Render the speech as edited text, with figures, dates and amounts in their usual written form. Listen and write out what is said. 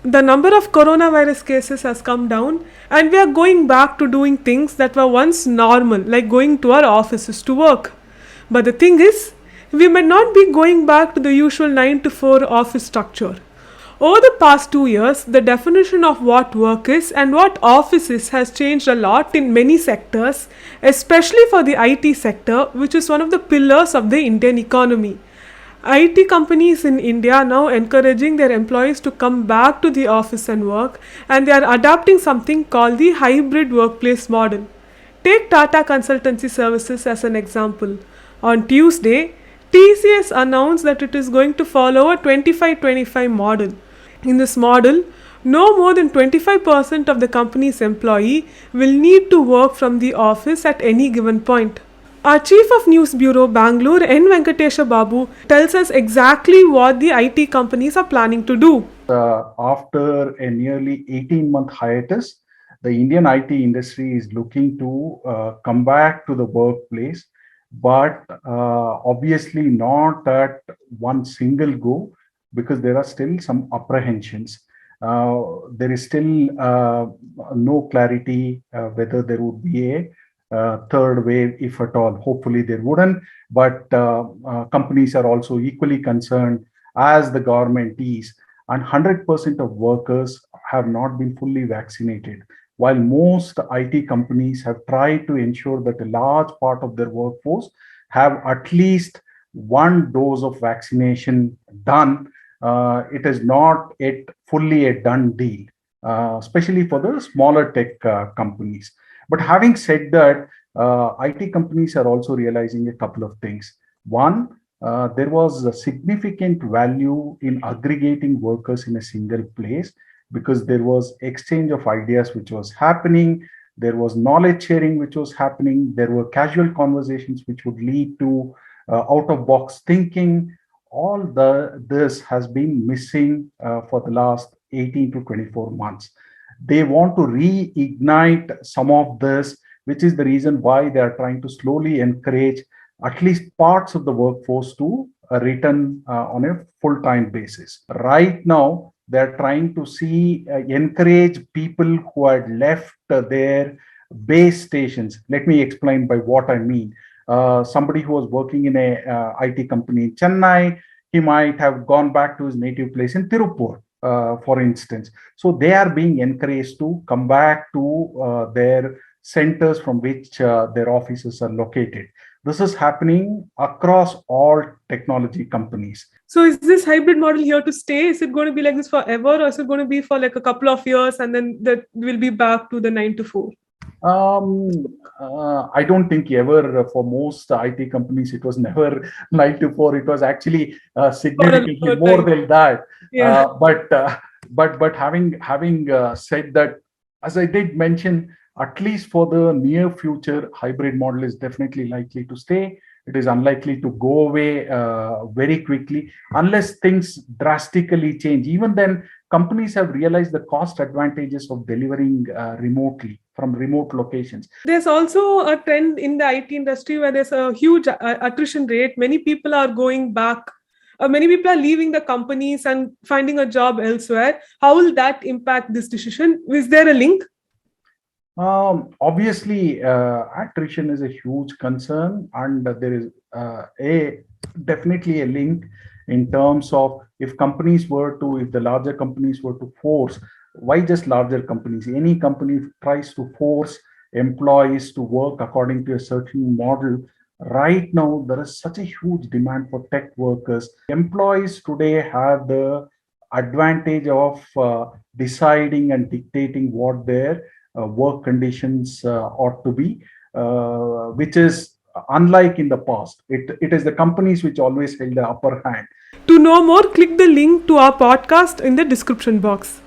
The number of coronavirus cases has come down, and we are going back to doing things that were once normal, like going to our offices to work. But the thing is, we may not be going back to the usual 9 to 4 office structure. Over the past 2 years, the definition of what work is and what office is has changed a lot in many sectors, especially for the IT sector, which is one of the pillars of the Indian economy. IT companies in India are now encouraging their employees to come back to the office and work, and they are adopting something called the hybrid workplace model. Take Tata Consultancy Services as an example. On Tuesday, TCS announced that it is going to follow a 25-25 model. In this model, no more than 25% of the company's employee will need to work from the office at any given point. Our Chief of News Bureau Bangalore N. Venkatesha Babu tells us exactly what the IT companies are planning to do. After a nearly 18-month hiatus, the Indian IT industry is looking to come back to the workplace, but obviously not at one single go, because there are still some apprehensions. There is still no clarity whether there would be a third wave, if at all. Hopefully there wouldn't, but companies are also equally concerned as the government is, and 100% of workers have not been fully vaccinated. While most IT companies have tried to ensure that a large part of their workforce have at least one dose of vaccination done, it is not yet fully a done deal, especially for the smaller tech companies. But having said that, IT companies are also realizing a couple of things. One, there was a significant value in aggregating workers in a single place, because there was exchange of ideas which was happening, there was knowledge sharing which was happening, there were casual conversations which would lead to out of box thinking. All this has been missing for the last 18 to 24 months. They want to reignite some of this, which is the reason why they are trying to slowly encourage at least parts of the workforce to return on a full-time basis. Right now, they're trying to encourage people who had left their base stations. Let me explain by what I mean. Somebody who was working in a IT company in Chennai, he might have gone back to his native place in Tirupur, for instance. So they are being encouraged to come back to their centers from which their offices are located. This is happening across all technology companies. So is this hybrid model here to stay? Is it going to be like this forever, or is it going to be for like a couple of years and then that will be back to the 9 to 4? I don't think ever for most IT companies it was never 9 to 4. It was actually significantly more than that. Yeah. But having said that, as I did mention, at least for the near future, hybrid model is definitely likely to stay. It is unlikely to go away very quickly unless things drastically change. Even then, companies have realized the cost advantages of delivering remotely from remote locations. There's also a trend in the IT industry where there's a huge attrition rate. Many people are going back. Many people are leaving the companies and finding a job elsewhere. How will that impact this decision? Is there a link? Obviously, attrition is a huge concern, and there is definitely a link in terms of if the larger companies were to force, why just larger companies? Any company tries to force employees to work according to a certain model. Right now, there is such a huge demand for tech workers. Employees today have the advantage of deciding and dictating what their work conditions ought to be, which is unlike in the past. It is the companies which always held the upper hand. To know more, click the link to our podcast in the description box.